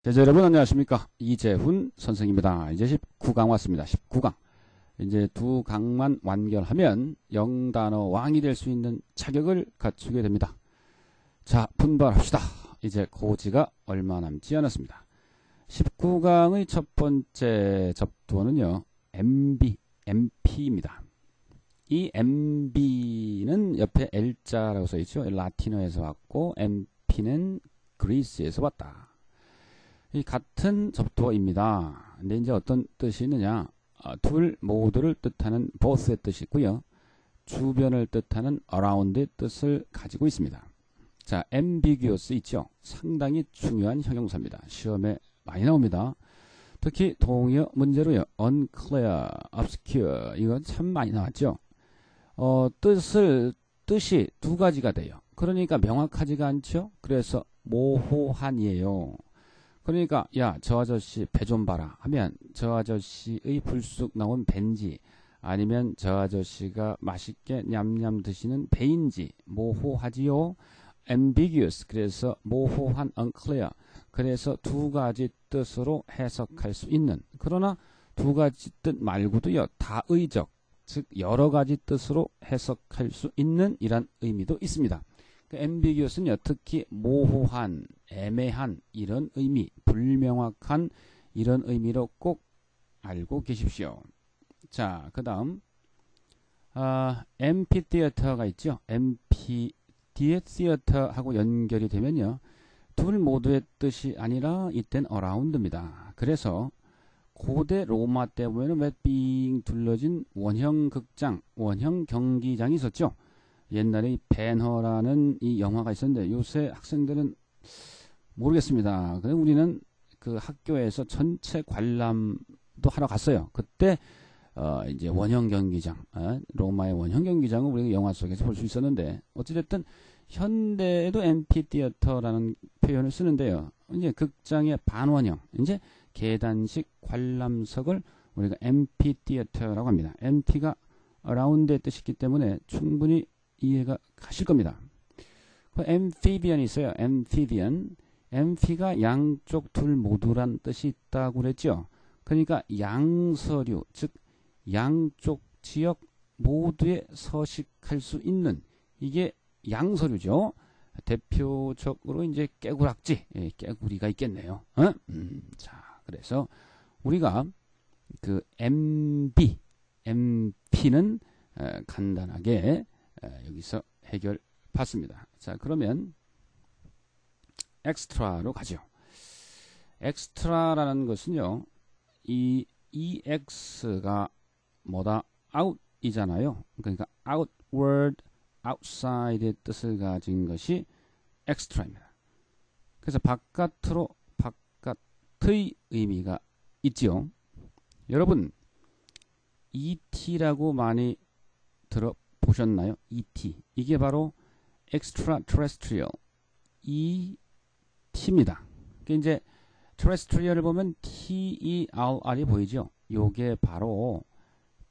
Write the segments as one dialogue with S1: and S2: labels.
S1: 제자 여러분 안녕하십니까. 이재훈 선생입니다. 이제 19강 왔습니다. 19강. 이제 두 강만 완결하면 영단어 왕이 될 수 있는 자격을 갖추게 됩니다. 자, 분발합시다. 이제 고지가 얼마 남지 않았습니다. 19강의 첫 번째 접두어는요. MP입니다. 이 MB는 옆에 L자라고 써있죠. 라틴어에서 왔고 MP는 그리스에서 왔다. 이 같은 접두어입니다. 근데 이제 어떤 뜻이 있느냐? 둘 모두를 뜻하는 both의 뜻이 있고요. 주변을 뜻하는 around의 뜻을 가지고 있습니다. 자, ambiguous 있죠? 상당히 중요한 형용사입니다. 시험에 많이 나옵니다. 특히 동의어 문제로요. unclear, obscure 이건 참 많이 나왔죠. 뜻이 두 가지가 돼요. 그러니까 명확하지가 않죠. 그래서 모호한이에요. 그러니까 야, 저 아저씨 배 좀 봐라 하면 저 아저씨의 불쑥 나온 배인지 아니면 저 아저씨가 맛있게 냠냠 드시는 배인지 모호하지요. ambiguous 그래서 모호한 unclear 그래서 두 가지 뜻으로 해석할 수 있는 그러나 두 가지 뜻 말고도요 다의적 즉 여러 가지 뜻으로 해석할 수 있는 이란 의미도 있습니다. ambiguous는요 특히 모호한 애매한 이런 의미 불명확한 이런 의미로 꼭 알고 계십시오. 자, 그 다음 amphitheater가 있죠. amphitheater하고 연결이 되면요 둘 모두의 뜻이 아니라 이땐 around입니다. 그래서 고대 로마 때 보면 왜 삥 둘러진 원형 극장 원형 경기장이 있었죠. 옛날에 벤허라는 이 영화가 있었는데 요새 학생들은 모르겠습니다. 근데 우리는 그 학교에서 전체 관람도 하러 갔어요. 그때 이제 원형 경기장, 로마의 원형 경기장은 우리가 영화 속에서 볼 수 있었는데 어찌됐든 현대에도 앰피티어터라는 표현을 쓰는데요. 이제 극장의 반원형, 이제 계단식 관람석을 우리가 앰피티어터라고 합니다. 앰피가 around의 뜻이기 때문에 충분히 이해가 가실 겁니다. amphibian이 있어요. amphibian. amphi가 양쪽 둘 모두란 뜻이 있다고 그랬죠. 그러니까 양서류, 즉 양쪽 지역 모두에 서식할 수 있는 이게 양서류죠. 대표적으로 이제 깨구락지, 깨구리가 있겠네요. 자, 그래서 우리가 그 MP는 간단하게 여기서 해결 봤습니다. 자, 그러면 extra로 가죠. extra라는 것은요, 이 ex가 뭐다? out이잖아요. 그러니까 outward, outside의 뜻을 가진 것이 extra입니다. 그래서 바깥으로, 바깥의 의미가 있지요. 여러분, ET라고 많이 들어보셨나요? ET. 이게 바로 extraterrestrial. ET입니다. 그러니까 이제 terrestrial을 보면 TERR이 보이죠? 요게 바로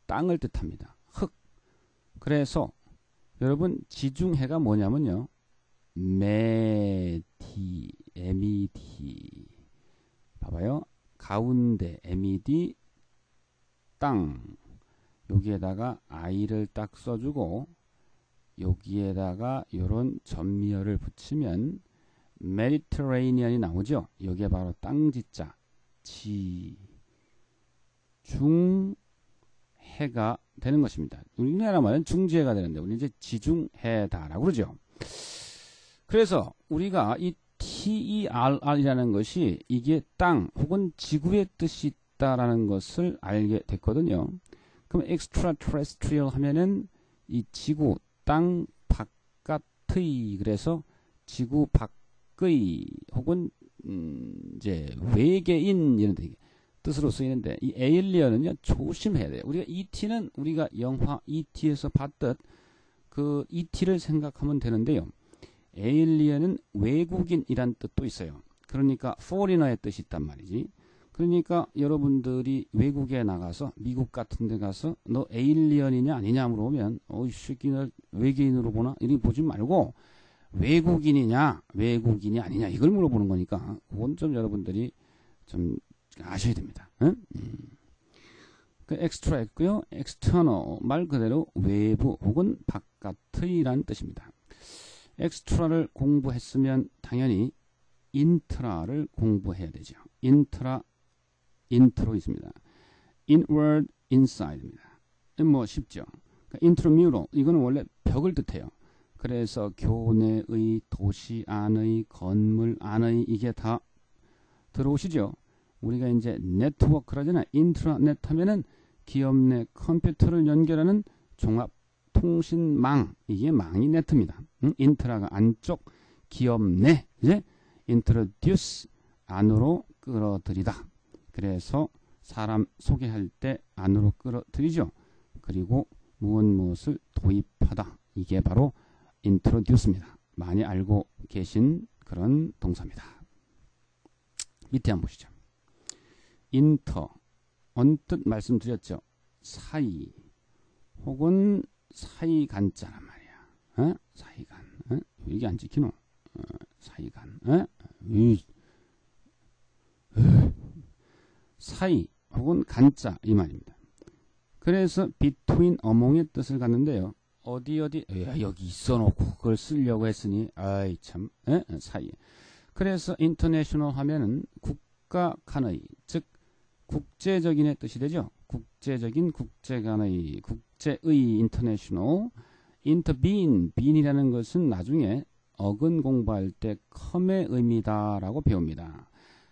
S1: 땅을 뜻합니다. 흙. 그래서 여러분 지중해가 뭐냐면요. MED. 봐봐요. 가운데 MED 땅. 여기에다가 I를 딱 써주고 여기에다가 요런 전미어를 붙이면 메디터레이니언이 나오죠. 여기에 바로 땅지자 지중해가 되는 것입니다. 우리나라 말은 중지해가 되는데 우리 이제 지중해다라고 그러죠. 그래서 우리가 이 TERR이라는 것이 이게 땅 혹은 지구의 뜻이 있다라는 것을 알게 됐거든요. 그럼 extraterrestrial 하면은 이 지구 땅 바깥의 그래서 지구 밖의 혹은 이제 외계인 이런 뜻으로 쓰이는데 이 에일리언은요 조심해야 돼요. 우리가 ET는 우리가 영화 ET에서 봤듯 그 ET를 생각하면 되는데요. 에일리언은 외국인이란 뜻도 있어요. 그러니까 foreigner의 뜻이 있단 말이지. 그러니까 여러분들이 외국에 나가서 미국 같은 데 가서 너 에일리언이냐 아니냐 물어보면 이 새끼 날 외계인으로 보나? 이렇게 보지 말고 외국인이냐 외국인이 아니냐 이걸 물어보는 거니까 그건 좀 여러분들이 좀 아셔야 됩니다. 응? 그 extra 했고요. external 말 그대로 외부 혹은 바깥의라는 뜻입니다. extra를 공부했으면 당연히 intra를 공부해야 되죠. intro 있습니다. inward, inside입니다. 뭐 쉽죠. 그러니까 intramural 이거는 원래 벽을 뜻해요. 그래서 교내의, 도시 안의, 건물 안의 이게 다 들어오시죠. 우리가 이제 네트워크라잖아요. 인트라넷 하면은 기업 내 컴퓨터를 연결하는 종합 통신망, 이게 망이 네트입니다. 인트라가 안쪽, 기업 내, 이제 introduce 안으로 끌어들이다. 그래서 사람 소개할 때 안으로 끌어들이죠. 그리고 무엇을 도입하다. 이게 바로 introduce입니다. 많이 알고 계신 그런 동사입니다. 밑에 한번 보시죠. 인터, 언뜻 말씀드렸죠. 사이 혹은 사이간자란 말이야. 사이간. 이게 안 찍히노? 사이간. 사이 혹은 간자 이 말입니다. 그래서 between among의 뜻을 갖는데요. 어디 여기 있어놓고 그걸 쓰려고 했으니 아이 참 사이. 그래서 international 하면은 국가 간의 즉 국제적인의 뜻이 되죠. 국제적인, 국제간의, 국제의 international. intervene, bean이라는 것은 나중에 어근 공부할 때 come의 의미다라고 배웁니다.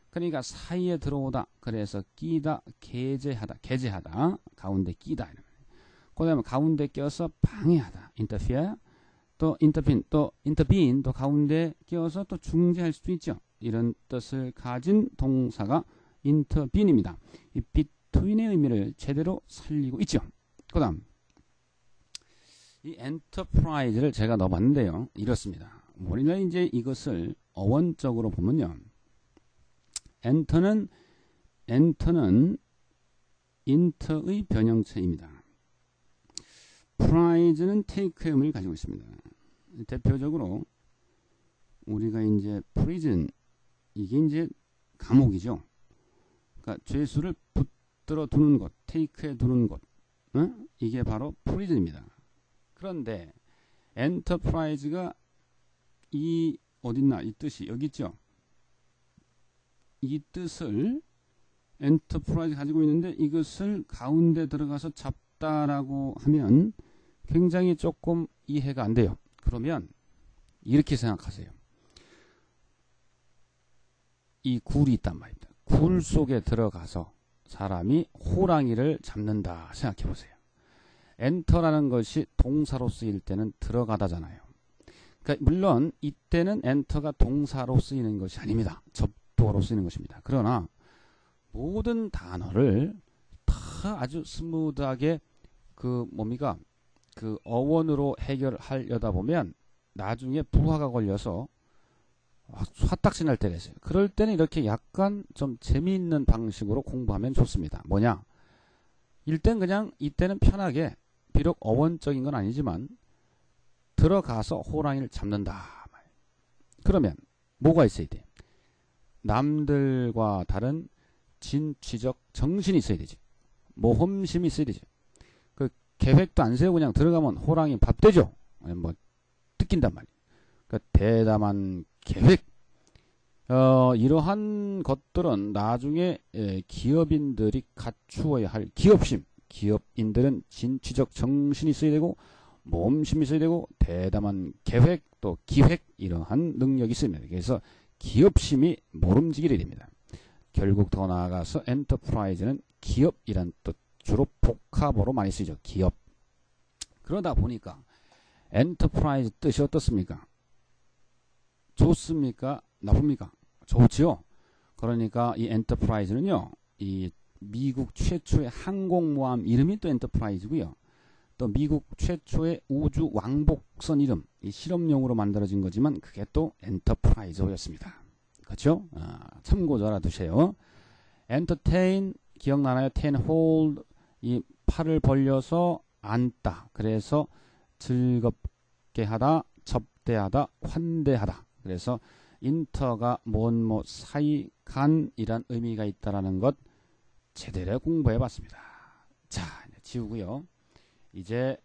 S1: 그러니까 사이에 들어오다. 그래서 끼다, 게재하다, 가운데 끼다. 그 다음에 가운데 껴서 방해하다, interfere. 또 intervene, 또 가운데 끼어서 또 중재할 수도 있죠. 이런 뜻을 가진 동사가 intervene입니다. 이 between의 의미를 제대로 살리고 있죠. 그 다음 이 enterprise를 제가 넣어봤는데요. 이렇습니다. 우리가 이제 이것을 어원적으로 보면요. enter는 inter의 변형체입니다. prize는 take의 의미를 가지고 있습니다. 대표적으로 우리가 이제 prison 이게 이제 감옥이죠. 그러니까 죄수를 붙들어 두는 곳, take에 두는 곳, 이게 바로 prison입니다. 그런데 enterprise가 이 어딨나 이 뜻이 여기 있죠. 이 뜻을 enterprise 가지고 있는데 이것을 가운데 들어가서 잡다라고 하면 굉장히 조금 이해가 안 돼요. 그러면 이렇게 생각하세요. 이 굴이 있단 말입니다. 굴 속에 들어가서 사람이 호랑이를 잡는다 생각해 보세요. 엔터라는 것이 동사로 쓰일 때는 들어가다잖아요. 그러니까 물론 이때는 엔터가 동사로 쓰이는 것이 아닙니다. 접두어로 쓰이는 것입니다. 그러나 모든 단어를 다 아주 스무드하게 그 어원으로 해결하려다 보면 나중에 부하가 걸려서 화딱지 날 때가 있어요. 그럴 때는 이렇게 약간 좀 재미있는 방식으로 공부하면 좋습니다. 뭐냐? 이때는 편하게 비록 어원적인 건 아니지만 들어가서 호랑이를 잡는다. 그러면 뭐가 있어야 돼? 남들과 다른 진취적 정신이 있어야 되지. 모험심이 있어야 되지. 그 계획도 안 세우고 그냥 들어가면 호랑이 밥 되죠. 뭐 뜯긴단 말이에요. 그 대담한 계획. 이러한 것들은 나중에 기업인들이 갖추어야 할 기업심. 기업인들은 진취적 정신이 있어야 되고 모험심이 있어야 되고 대담한 계획 또 기획 이러한 능력이 있습니다. 그래서 기업심이 모름지기를 됩니다. 결국 더 나아가서 엔터프라이즈는 기업이란 뜻 주로 복합어로 많이 쓰이죠. 기업. 그러다 보니까 엔터프라이즈 뜻이 어떻습니까? 좋습니까? 나쁩니까? 좋지요. 그러니까 이 엔터프라이즈는요. 이 미국 최초의 항공모함 이름이 또 엔터프라이즈고요. 또 미국 최초의 우주 왕복선 이름, 이 실험용으로 만들어진 거지만 그게 또 엔터프라이즈였습니다. 그렇죠? 참고로 알아두세요. entertain 기억나나요? ten hold 이 팔을 벌려서 앉다. 그래서 즐겁게 하다, 접대 접대하다, 환대하다. 그래서 인터가 뭔뭐 사이 간이란 의미가 있다라는 것 제대로 공부해 봤습니다. 자, 지우고요. 이제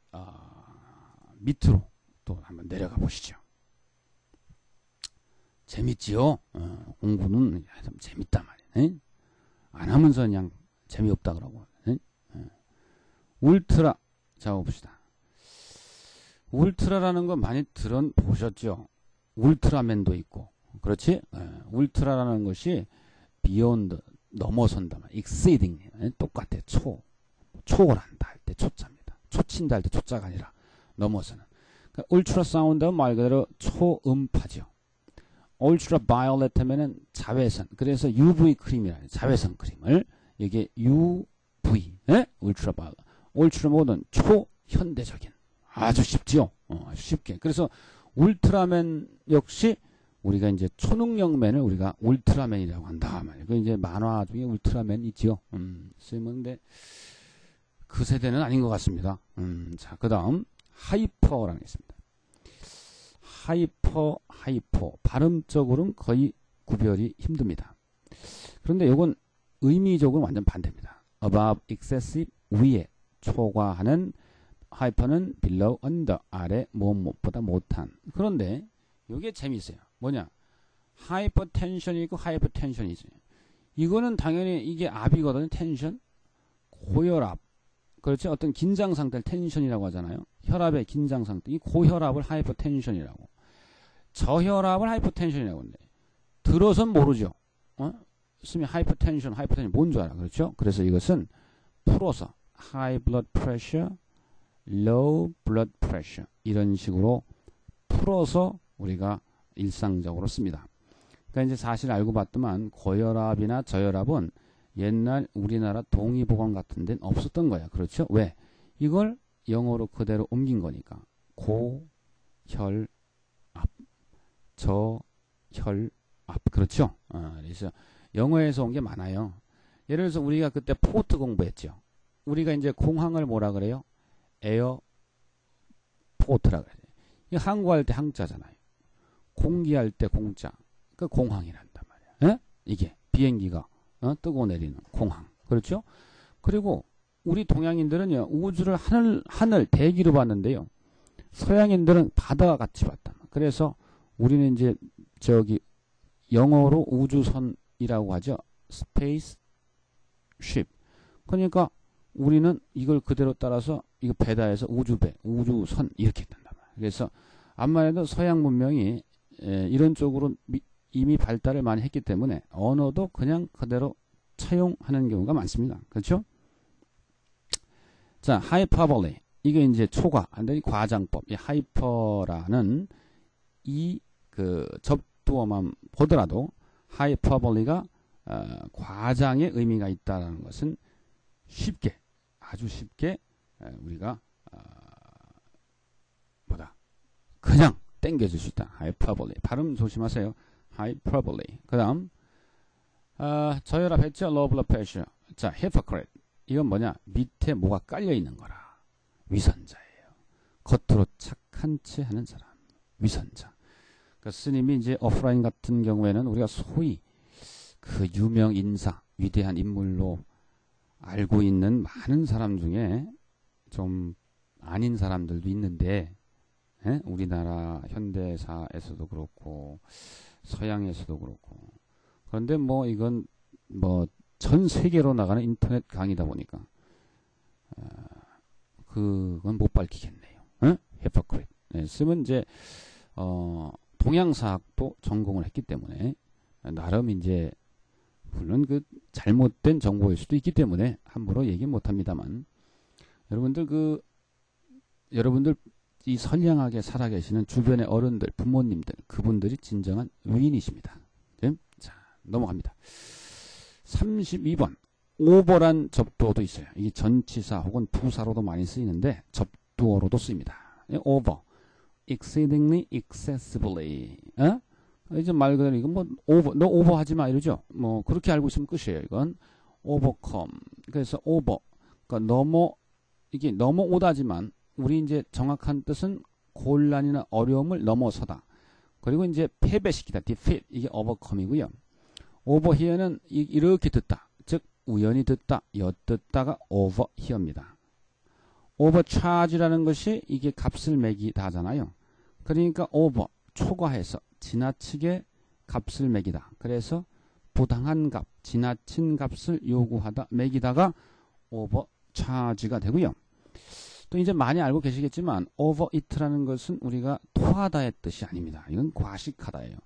S1: 밑으로 또 한번 내려가 보시죠. 재밌지요? 공부는 좀 재밌단 말이에요. 안 하면서 그냥 재미없다 그러고. 울트라. 자, 봅시다. 울트라라는 거 많이 들어보셨죠? 울트라맨도 있고. 그렇지? 울트라라는 것이 beyond, 넘어선다. exceeding. 똑같아. 초월한다 할 때 초자입니다. 초친다 할 때 초자가 아니라 넘어서는. 그러니까 울트라 사운드는 말 그대로 초음파죠. 울트라 바이올렛 하면은 자외선. 그래서 UV 크림이라 자외선 크림을 이게 UV, 울트라 바이올렛. 울트라 모드는 초현대적인. 아주 쉽지요. 아주 쉽게. 그래서 울트라맨 역시 우리가 이제 초능력맨을 우리가 울트라맨이라고 한다 말이에요. 그 이제 만화 중에 울트라맨 있지요. 쓰는데 그 세대는 아닌 것 같습니다. 자, 그다음 하이퍼라는 게 있습니다. 하이퍼. 발음적으로는 거의 구별이 힘듭니다. 그런데 이건 의미적으로는 완전 반대입니다. above, excessive, 위에 초과하는, 하이퍼는 below, under, 아래, 무엇보다 못한. 그런데 이게 재미있어요. 뭐냐? 하이퍼텐션이 있고 하이퍼텐션이 있어요. 이거는 당연히 이게 압이거든요. 텐션. 고혈압. 그렇지? 어떤 긴장 상태를 텐션이라고 하잖아요. 혈압의 긴장 상태. 이 고혈압을 하이퍼텐션이라고. 저혈압을 하이퍼텐션이라고 하는데 들어선 모르죠. 쓰면 하이퍼텐션 뭔 줄 알아. 그렇죠? 그래서 이것은 풀어서 high blood pressure, low blood pressure 이런 식으로 풀어서 우리가 일상적으로 씁니다. 그러니까 이제 사실 알고 봤더만 고혈압이나 저혈압은 옛날 우리나라 동의보감 같은 데는 없었던 거야. 그렇죠? 왜? 이걸 영어로 그대로 옮긴 거니까. 고혈압, 저혈압. 그렇죠? 그래서 영어에서 온 게 많아요. 예를 들어서 우리가 그때 포트 공부했죠. 우리가 이제 공항을 뭐라 그래요? 에어 포트라 그래요. 이 항구할 때 항자잖아요. 공기할 때 공자. 그 공항이란단 말이야. 이게 비행기가 뜨고 내리는 공항. 그렇죠? 그리고 우리 동양인들은요, 우주를 하늘 대기로 봤는데요. 서양인들은 바다와 같이 봤단 말이야. 그래서 우리는 이제 저기 영어로 우주선이라고 하죠. 스페이스 쉽. 그러니까 우리는 이걸 그대로 따라서 이거 배다해서 우주배, 우주선 이렇게 했단단 말이야. 그래서 암만 해도 서양 문명이 이런 쪽으로 이미 발달을 많이 했기 때문에 언어도 그냥 그대로 차용하는 경우가 많습니다. 그렇죠? 자, 하이퍼볼리. 이게 이제 초과, 완전히 과장법. 이 하이퍼라는 이 그 접두어만 보더라도 하이퍼볼리가 과장의 의미가 있다는 것은 쉽게, 아주 쉽게 우리가 그냥 땡겨줄 수 있다. 하이퍼볼리. 발음 조심하세요. 하이퍼볼리. 그 다음 저혈압 했죠? low blood pressure. 자, hypocrite. 이건 뭐냐? 밑에 뭐가 깔려 있는 거라. 위선자예요. 겉으로 착한 체 하는 사람. 위선자. 그 스님이 이제 오프라인 같은 경우에는 우리가 소위 그 유명 인사, 위대한 인물로 알고 있는 많은 사람 중에 좀 아닌 사람들도 있는데, 우리나라 현대사에서도 그렇고 서양에서도 그렇고. 그런데 뭐 이건 뭐 전 세계로 나가는 인터넷 강의다 보니까 그건 못 밝히겠네요. hypocrite. 쓰면 이제 동양사학도 전공을 했기 때문에 나름 이제 물론 그 잘못된 정보일 수도 있기 때문에 함부로 얘기 못 합니다만, 여러분들 이 선량하게 살아계시는 주변의 어른들, 부모님들, 그분들이 진정한 위인이십니다. 자, 넘어갑니다. 32번 오버란 접두어도 있어요. 이게 전치사 혹은 부사로도 많이 쓰이는데 접두어로도 쓰입니다. over, exceedingly, excessively. 이제 말 그대로 이건 뭐 너 오버하지 마 이러죠. 뭐 그렇게 알고 있으면 끝이에요. 이건 overcome. 그래서 over, 그러니까 이게 넘어오다지만 우리 이제 정확한 뜻은 곤란이나 어려움을 넘어서다. 그리고 이제 패배시키다. defeat. 이게 overcome이고요. overhear는 이렇게 듣다. 즉 우연히 듣다, 엿듣다가 overhear입니다. overcharge라는 것이 이게 값을 매기다잖아요. 그러니까 over, 초과해서 지나치게 값을 매기다. 그래서 부당한 값, 지나친 값을 요구하다, 매기다가 overcharge가 되고요. 또 이제 많이 알고 계시겠지만 overeat라는 것은 우리가 토하다의 뜻이 아닙니다. 이건 과식하다예요.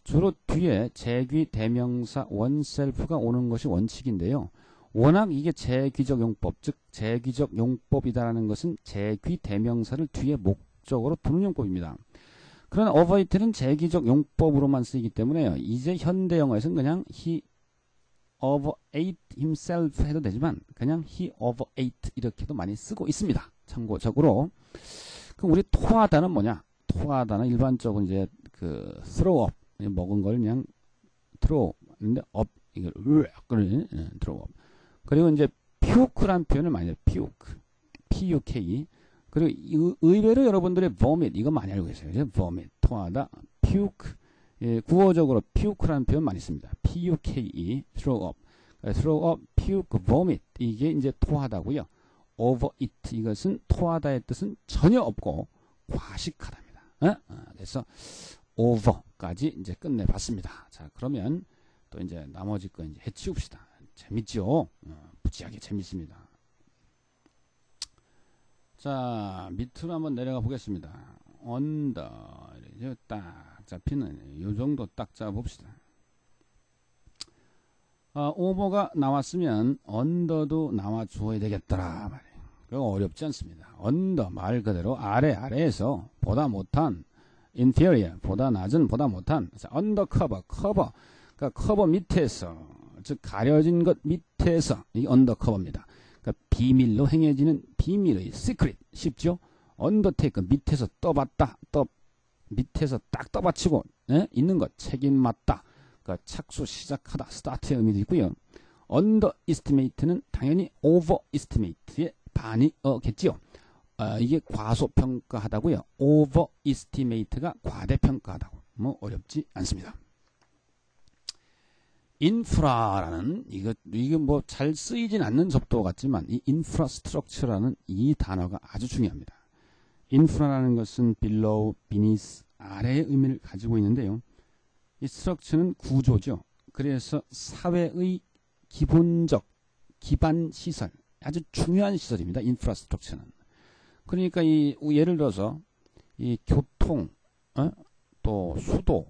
S1: 주로 뒤에 제귀 대명사 oneself가 오는 것이 원칙인데요. 워낙 이게 제귀적 용법, 즉 제귀적 용법이다라는 것은 제귀 대명사를 뒤에 목적으로 두는 용법입니다. 그러나 overeat는 제귀적 용법으로만 쓰이기 때문에요. 이제 현대 영어에서는 그냥 he overate himself 해도 되지만 그냥 he overate 이렇게도 많이 쓰고 있습니다. 참고적으로. 그럼 우리 토하다는 뭐냐? 토하다는 일반적으로 이제 그 throw up 먹은 걸 그냥 throw 근데 up 이걸 throw up. 그리고 이제 puke란 표현을 많이 해요. puke, p-u-k. 그리고 의외로 여러분들의 vomit 이거 많이 알고 계세요. vomit 토하다, puke. 예, 구어적으로 puke라는 표현 많이 씁니다. p-u-k-e, throw up, throw up, puke, vomit 이게 이제 토하다고요. overeat 이것은 토하다의 뜻은 전혀 없고 과식하답니다. 그래서 over까지 이제 끝내봤습니다. 자, 그러면 또 이제 나머지 거 이제 해치웁시다. 재밌죠? 무지하게 재밌습니다. 자, 밑으로 한번 내려가 보겠습니다. 언더 이제 딱 잡히는 요 정도 딱 잡아봅시다. 오버가 나왔으면 언더도 나와 주어야 되겠더라 말이에요. 그거 어렵지 않습니다. 언더 말 그대로 아래에서 보다 못한 inferior 보다 낮은 보다 못한 undercover 커버 그러니까 커버 밑에서 즉 가려진 것 밑에서 이 undercover입니다. 그러니까 비밀로 행해지는 비밀의 secret 쉽죠? undertake 밑에서 떠봤다 밑에서 딱 떠받치고 있는 것 책임맞다. 그러니까 착수 시작하다 start의 의미도 있고요. underestimate는 당연히 overestimate의 반이겠지요. 이게 과소평가하다고요. overestimate가 과대평가하다고. 뭐 어렵지 않습니다. 인프라라는 이게 뭐 잘 쓰이진 않는 접도 같지만 이 infrastructure라는 이 단어가 아주 중요합니다. 인프라라는 것은 below, beneath, 아래의 의미를 가지고 있는데요. 이 structure는 구조죠. 그래서 사회의 기본적 기반 시설, 아주 중요한 시설입니다. infrastructure는. 그러니까 예를 들어서 이 교통, 또 수도,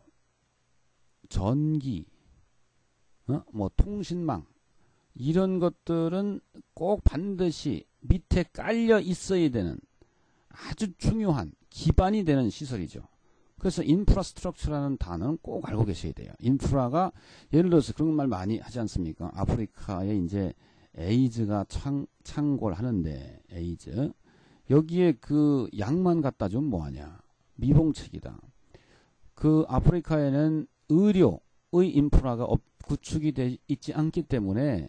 S1: 전기, 뭐 통신망 이런 것들은 꼭 반드시 밑에 깔려 있어야 되는 아주 중요한 기반이 되는 시설이죠. 그래서 인프라스트럭처라는 단어는 꼭 알고 계셔야 돼요. 인프라가 예를 들어서 그런 말 많이 하지 않습니까? 아프리카에 이제 에이즈가 창궐 하는데 에이즈 여기에 그 약만 갖다 좀 뭐하냐? 미봉책이다. 그 아프리카에는 의료의 인프라가 구축이 돼 있지 않기 때문에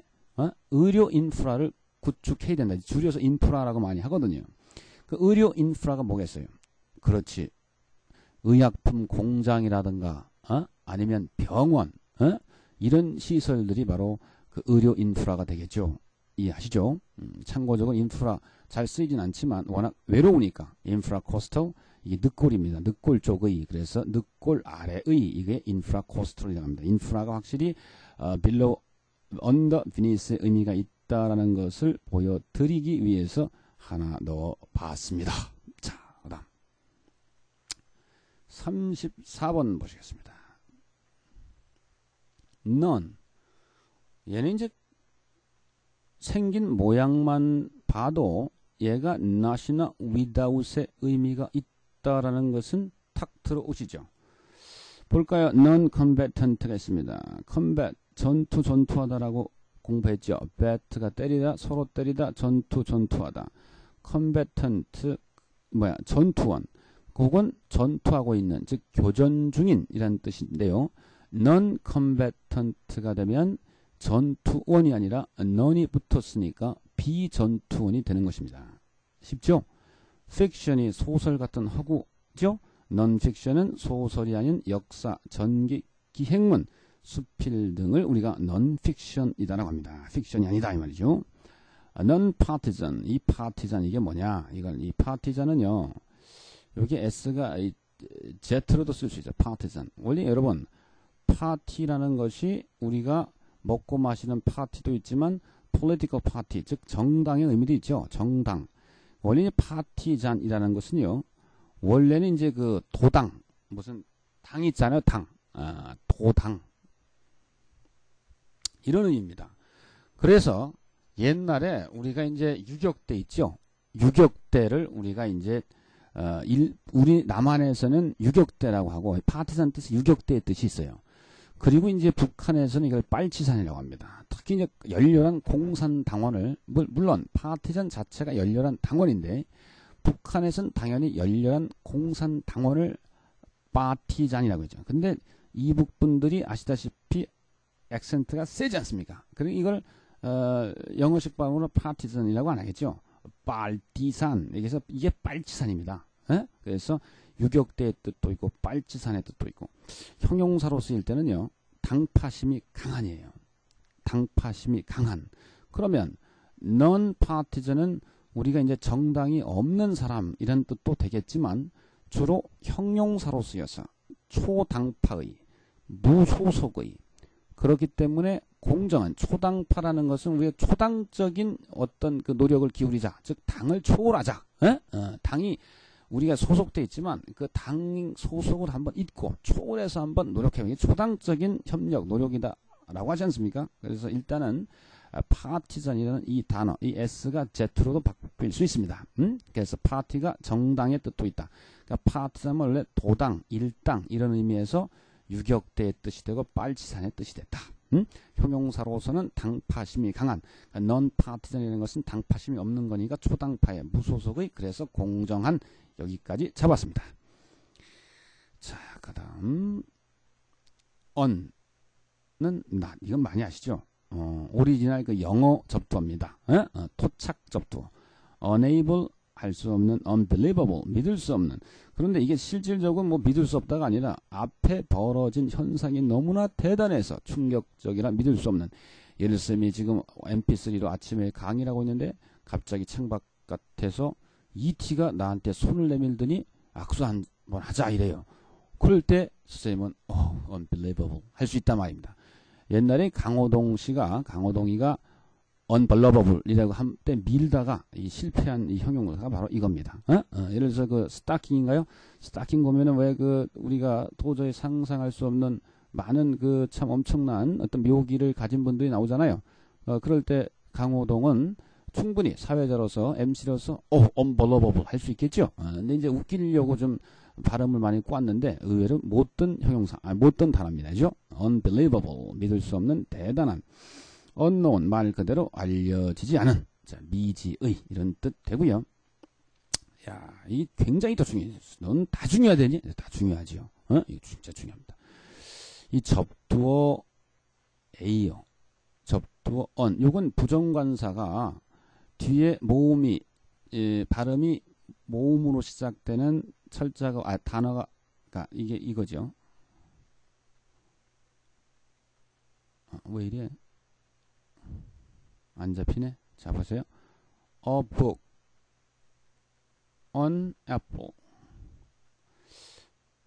S1: 의료 인프라를 구축해야 된다. 줄여서 인프라라고 많이 하거든요. 그 의료 인프라가 뭐겠어요? 그렇지. 의약품 공장이라든가 아니면 병원 이런 시설들이 바로 그 의료 인프라가 되겠죠. 이해하시죠? 참고적으로 인프라 잘 쓰이진 않지만 워낙 외로우니까 인프라 코스트 이게 늑골입니다. 늑골 쪽의 그래서 늑골 아래의 이게 인프라 코스트로 합니다. 인프라가 확실히 below, under, beneath의 의미가 있다라는 것을 보여드리기 위해서 하나 넣어봤습니다. 자, 그다음 34번 보시겠습니다. none 얘는 이제 생긴 모양만 봐도 얘가 not이나 without의 의미가 있다라는 것은 탁 들어오시죠. 볼까요? non-combatant가 있습니다. combat 전투하다라고 공부했죠. bat가 때리다, 서로 때리다, 전투하다. combatant 전투원. 그건 전투하고 있는, 즉 교전 중인이라는 뜻인데요. non-combatant가 되면 전투원이 아니라 non이 붙었으니까 비전투원이 되는 것입니다. 쉽죠? 픽션이 소설 같은 허구죠. non-fiction은 소설이 아닌 역사, 전기, 기행문, 수필 등을 우리가 non-fiction이다라고 합니다. 픽션이 아니다 이 말이죠. non-partisan, 이 partisan 이게 뭐냐? 이 partisan은요. 여기 s가 Z로도 쓸 수 있어요. partisan. 원래 여러분 파티라는 것이 우리가 먹고 마시는 파티도 있지만 political party, 즉 정당의 의미도 있죠. 정당. 원래 파티잔이라는 것은요. 원래는 이제 그 도당, 무슨 당 있잖아요. 당. 도당. 이런 의미입니다. 그래서 옛날에 우리가 이제 유격대 있죠. 유격대를 우리가 이제 우리 남한에서는 유격대라고 하고 파티산 뜻이 유격대의 뜻이 있어요. 그리고 이제 북한에서는 이걸 빨치산이라고 합니다. 특히 이제 열렬한 공산당원을 물론 파티산 자체가 열렬한 당원인데 북한에서는 당연히 열렬한 공산당원을 파티잔이라고 했죠. 근데 이북 분들이 아시다시피 액센트가 세지 않습니까? 그리고 이걸 영어식 발음으로 파티잔이라고 안 하겠죠. 빨티산. 여기서 이게 빨치산입니다. 에? 그래서 유격대의 뜻도 있고 빨치산의 뜻도 있고 형용사로 쓰일 때는요. 당파심이 강한이에요. 당파심이 강한. 그러면 non-partisan은 우리가 이제 정당이 없는 사람 이런 뜻도 되겠지만 주로 형용사로 쓰여서 초당파의, 무소속의 그렇기 때문에 공정한 초당파라는 것은 우리가 초당적인 어떤 그 노력을 기울이자, 즉 당을 초월하자. 당이 우리가 소속돼 있지만 그 당 소속을 한번 잊고 초월해서 한번 노력해보는 게 초당적인 협력 노력이다라고 하지 않습니까? 그래서 일단은 파티전이라는 이 단어, 이 S가 Z로도 바뀔 수 있습니다. 그래서 파티가 정당의 뜻도 있다. 그러니까 파티전은 원래 도당, 일당 이런 의미에서 유격대의 뜻이 되고 빨치산의 뜻이 됐다. 형용사로서는 당파심이 강한, 그러니까 non-partisan이라는 것은 당파심이 없는 거니까 초당파의 무소속의, 그래서 공정한. 여기까지 잡았습니다. 자, 그 다음 on는 이건 많이 아시죠? 오리지널 그 영어 접두어입니다. 토착 접두어. unable 할 수 없는, unbelievable 믿을 수 없는. 그런데 이게 실질적으로 뭐 믿을 수 없다가 아니라 앞에 벌어진 현상이 너무나 대단해서 충격적이라 믿을 수 없는. 예를쌤이 지금 mp3로 아침에 강의를 하고 있는데 갑자기 창밖같아서 ET가 나한테 손을 내밀더니 악수 한번 하자 이래요. 그럴 때 선생님은 unbelievable 할 수 있단 말입니다. 옛날에 강호동이가 unbelievable 이라고 한때 밀다가 실패한 이 형용사가 바로 이겁니다. 예를 들어서 그 스타킹인가요? 스타킹 보면은 왜 그 우리가 도저히 상상할 수 없는 많은 그 참 엄청난 어떤 묘기를 가진 분들이 나오잖아요. 그럴 때 강호동은 충분히 사회자로서 MC로서 unbelievable 할 수 있겠죠. 근데 이제 웃기려고 좀 발음을 많이 꽈는데 의외로 못된 형용사, 못된 단어입니다. 그죠? unbelievable 믿을 수 없는 대단한. unknown 말 그대로 알려지지 않은, 자, 미지의 이런 뜻 되고요. 야, 이 굉장히 더 중요해요. 넌 다 중요하다니? 다 중요하지요. 이거 진짜 중요합니다. 이 접두어 A요. 접두어 on. 요건 부정관사가 뒤에 모음이 발음이 모음으로 시작되는 철자가 단어가 이게 이거죠. 왜 이래? 안 잡히네. 자, 보세요. A book, an apple.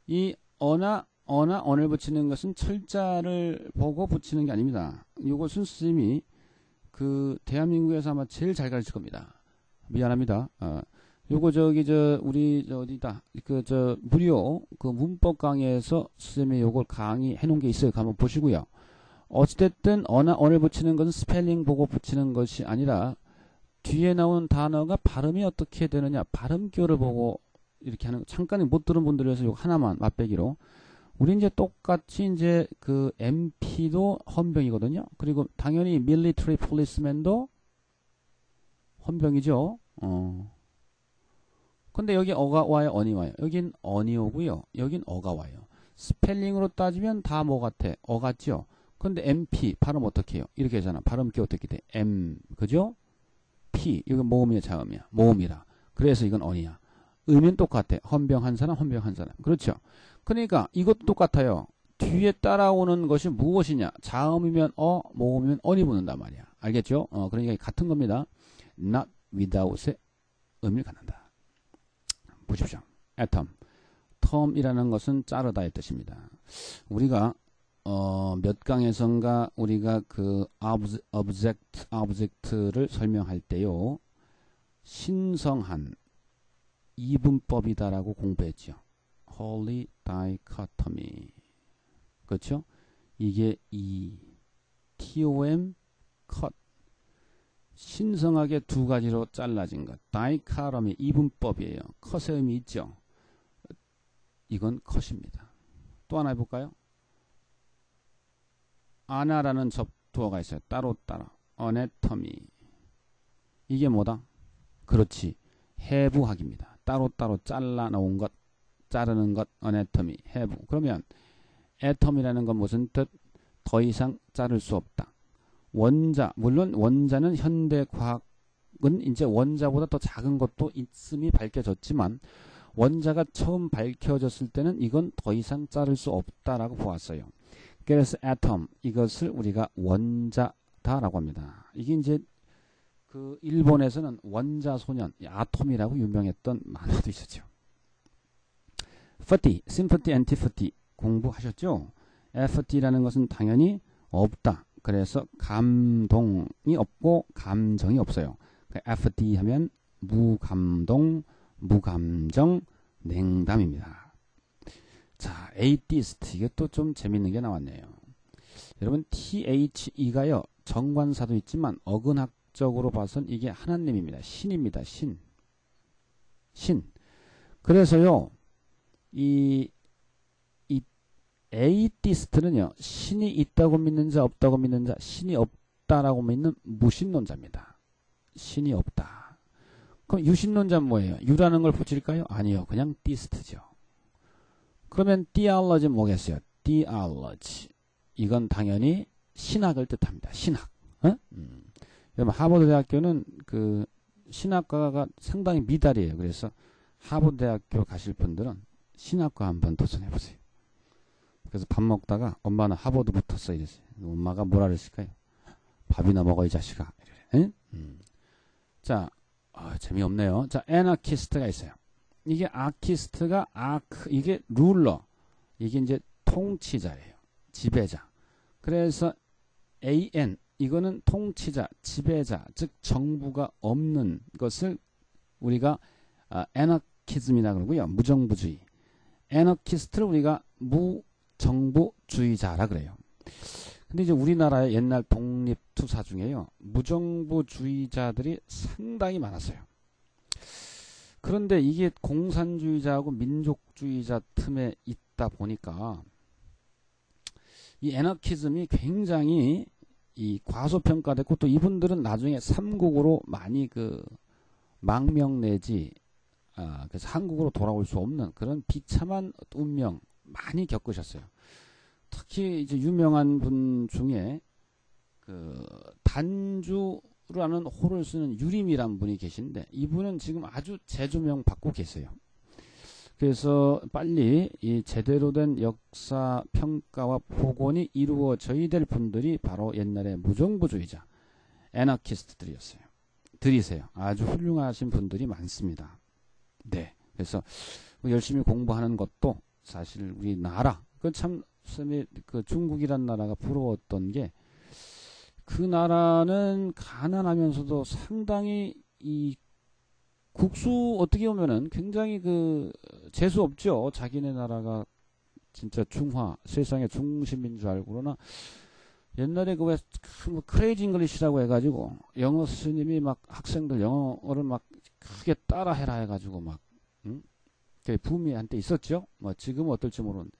S1: 이 어나 on을 붙이는 것은 철자를 보고 붙이는 게 아닙니다. 이것은 선생님이 그 대한민국에서 아마 제일 잘 가르칠 겁니다. 미안합니다. 요거 우리 어디다 무료 그 문법 강의에서 선생님이 요걸 강의해 놓은 게 있어요. 한번 보시고요. 어찌됐든 어나 on을 붙이는 것은 스펠링 보고 붙이는 것이 아니라 뒤에 나오는 단어가 발음이 어떻게 되느냐, 발음교를 보고 이렇게 하는. 잠깐 못 들은 분들 위해서 요 하나만 맛배기로. 우리 이제 똑같이 이제 그 MP도 헌병이거든요. 그리고 당연히 military policeman도 헌병이죠. 근데 여기 어가 와요, on이 와요. 여긴 on이 오고요. 여긴 어가 와요. 스펠링으로 따지면 다 뭐 같아? 어 같죠? 근데 MP 발음 어떻게 해요? 이렇게 하잖아. 발음기 어떻게 돼? M, 그죠? P, 이건 모음이야, 자음이야? 모음이라. 그래서 이건 on이야. 의미는 똑같아. 헌병한 사람, 헌병한 사람. 그렇죠. 그러니까 이것도 똑같아요. 뒤에 따라오는 것이 무엇이냐? 자음이면 모음이면 언이 붙는단 말이야. 알겠죠? 그러니까 같은 겁니다. not without의 의미를 갖는다. 보십시오. atom. term이라는 것은 자르다의 뜻입니다. 우리가 몇 강에선가 우리가 그 object를 설명할 때요. 신성한 이분법이다라고 공부했죠. holy dichotomy. 그렇죠? 이게 tom cut. 신성하게 두 가지로 잘라진 것. dichotomy 이분법이에요. 컷의 의미 있죠? 이건 컷입니다. 또 하나 해볼까요? 아나라는 접두어가 있어요. 따로따로. anatomy. 이게 뭐다? 그렇지. 해부학입니다. 따로따로 잘라놓은 것, 자르는 것, anatomy, 해부. 그러면 atom이라는 건 무슨 뜻? 더 이상 자를 수 없다. 원자, 물론 원자는 현대과학은 이제 원자보다 더 작은 것도 있음이 밝혀졌지만 원자가 처음 밝혀졌을 때는 이건 더 이상 자를 수 없다라고 보았어요. 그래서 atom, 이것을 우리가 원자다라고 합니다. 이게 이제 그 일본에서는 원자소년, 아톰이라고 유명했던 만화도 있었죠. FT, sympathy, antipathy 공부하셨죠? FT라는 것은 당연히 없다. 그래서 감동이 없고 감정이 없어요. FT 하면 무감동, 무감정, 냉담입니다. 자, atheist. 이게 또 좀 재밌는 게 나왔네요. 여러분, THE가요, 정관사도 있지만 어근학적으로 봐선 이게 하나님입니다. 신입니다. 신. 그래서요, 이 atheist는요, 신이 있다고 믿는 자, 없다고 믿는 자, 신이 없다라고 믿는 무신론자입니다. 신이 없다. 그럼 유신론자는 뭐예요? 유라는 걸 붙일까요? 아니요. 그냥 theist죠. 그러면 theology는 뭐겠어요? theology. 이건 당연히 신학을 뜻합니다. 신학. 여러분, 하버드 대학교는 그 신학과가 상당히 미달이에요. 그래서 하버드 대학교 가실 분들은 신학과 한번 도전해 보세요. 그래서 밥 먹다가 엄마는 하버드 붙었어 이랬어요. 엄마가 뭐라 그랬을까요? 밥이나 먹어 이 자식아. 이래. 자, 재미없네요. 자, 애너키스트가 있어요. 이게 아키스트가 이게 룰러. 이게 이제 통치자예요. 지배자. 그래서 AN 이거는 통치자, 지배자, 즉 정부가 없는 것을 우리가 애너키즘이라 그러고요. 무정부주의. 애너키스트를 우리가 무정부주의자라 그래요. 근데 이제 우리나라의 옛날 독립투사 중에요. 무정부주의자들이 상당히 많았어요. 그런데 이게 공산주의자하고 민족주의자 틈에 있다 보니까 이 애너키즘이 굉장히 이 과소평가됐고 또 이분들은 나중에 삼국으로 많이 그 망명 내지 그래서 한국으로 돌아올 수 없는 그런 비참한 운명 많이 겪으셨어요. 특히 이제 유명한 분 중에 그 단주라는 호를 쓰는 유림이란 분이 계신데 이분은 지금 아주 재조명 받고 계세요. 그래서 빨리 이 제대로 된 역사 평가와 복원이 이루어져야 될 분들이 바로 옛날에 무정부주의자 애너키스트들이었어요. 들이세요. 아주 훌륭하신 분들이 많습니다. 네. 그래서 열심히 공부하는 것도 사실 우리나라 그 참 그 중국이란 나라가 부러웠던 게 그 나라는 가난하면서도 상당히 이 국수 어떻게 보면은 굉장히 그 재수 없죠. 자기네 나라가 진짜 중화 세상의 중심인 줄 알고 그러나 옛날에 그 왜 크레이지 잉글리시라고 해가지고 영어 스님이 막 학생들 영어를 막 크게 따라해라 해가지고 막 붐이 한때 있었죠. 뭐 지금은 어떨지 모르는데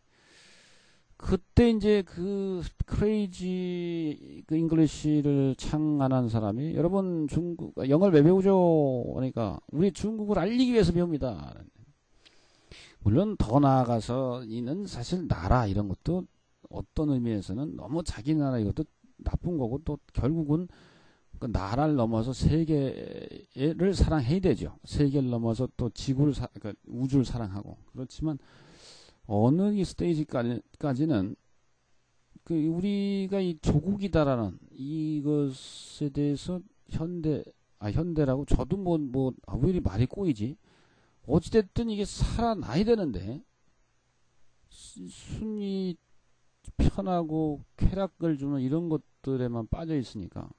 S1: 그때 이제 그 크레이지 그 잉글리시를 창안한 사람이 여러분 중국 영어를 왜 배우죠? 그러니까 우리 중국을 알리기 위해서 배웁니다. 물론 더 나아가서 이는 사실 나라 이런 것도 어떤 의미에서는 너무 자기 나라 이것도 나쁜 거고 또 결국은 그 나라를 넘어서 세계를 사랑해야 되죠. 세계를 넘어서 또 지구를 그러니까 우주를 사랑하고. 그렇지만 어느 이 스테이지까지는 그 우리가 이 조국이다라는 이것에 대해서 현대라고 저도 왜 이리 말이 꼬이지? 어찌됐든 이게 살아나야 되는데 순위 편하고 쾌락을 주는 이런 것들에만 빠져 있으니까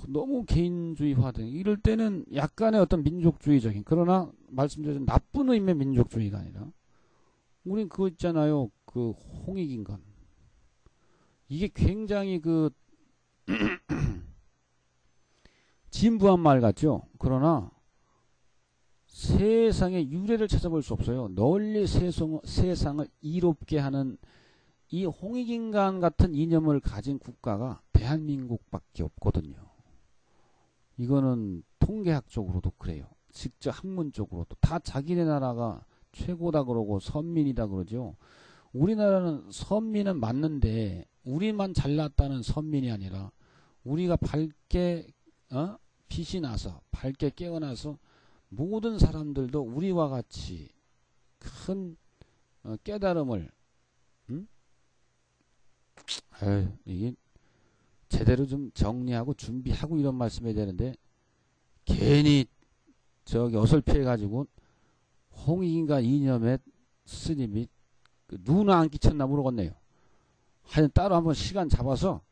S1: 너무 개인주의화된 이럴 때는 약간의 어떤 민족주의적인 그러나 말씀드린 나쁜 의미의 민족주의가 아니라 우린 그거 있잖아요. 그 홍익인간 이게 굉장히 그 진부한 말 같죠. 그러나 세상의 유래를 찾아볼 수 없어요. 널리 세상을 이롭게 하는 이 홍익인간 같은 이념을 가진 국가가 대한민국밖에 없거든요. 이거는 통계학적으로도 그래요. 직접 학문적으로도 다 자기네 나라가 최고다 그러고 선민이다 그러죠. 우리나라는 선민은 맞는데 우리만 잘났다는 선민이 아니라 우리가 밝게 빛이 나서 밝게 깨어나서 모든 사람들도 우리와 같이 큰 깨달음을 이게 제대로 좀 정리하고 준비하고 이런 말씀해야 되는데 괜히 저기 어설프해 가지고 홍익인간 이념의 스님이 누나 안 끼쳤나 모르겠네요. 하여튼 따로 한번 시간 잡아서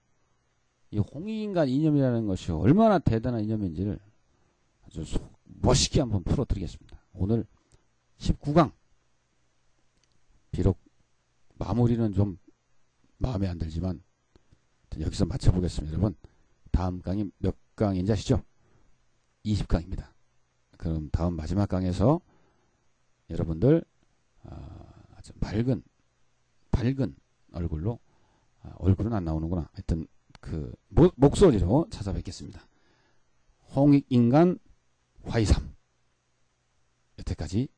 S1: 이 홍익인간 이념이라는 것이 얼마나 대단한 이념인지를 아주 멋있게 한번 풀어드리겠습니다. 오늘 19강 비록 마무리는 좀 마음에 안 들지만 여기서 마쳐보겠습니다. 여러분 다음 강이 몇 강인지 아시죠? 20강입니다. 그럼 다음 마지막 강에서 여러분들 아주 밝은 얼굴로 얼굴은 안 나오는구나. 하여튼 그 목소리로 찾아뵙겠습니다. 홍익인간 화이삼 여태까지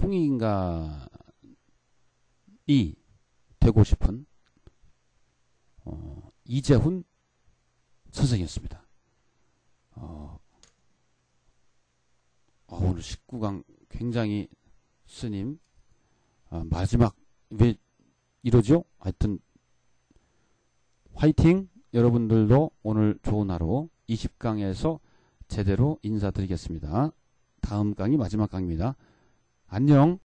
S1: 홍익인간이 되고 싶은 이재훈 선생이었습니다. 오늘 19강 굉장히 스님 마지막 왜 이러죠? 하여튼 화이팅! 여러분들도 오늘 좋은 하루 20강에서 제대로 인사드리겠습니다. 다음 강이 마지막 강입니다. 안녕!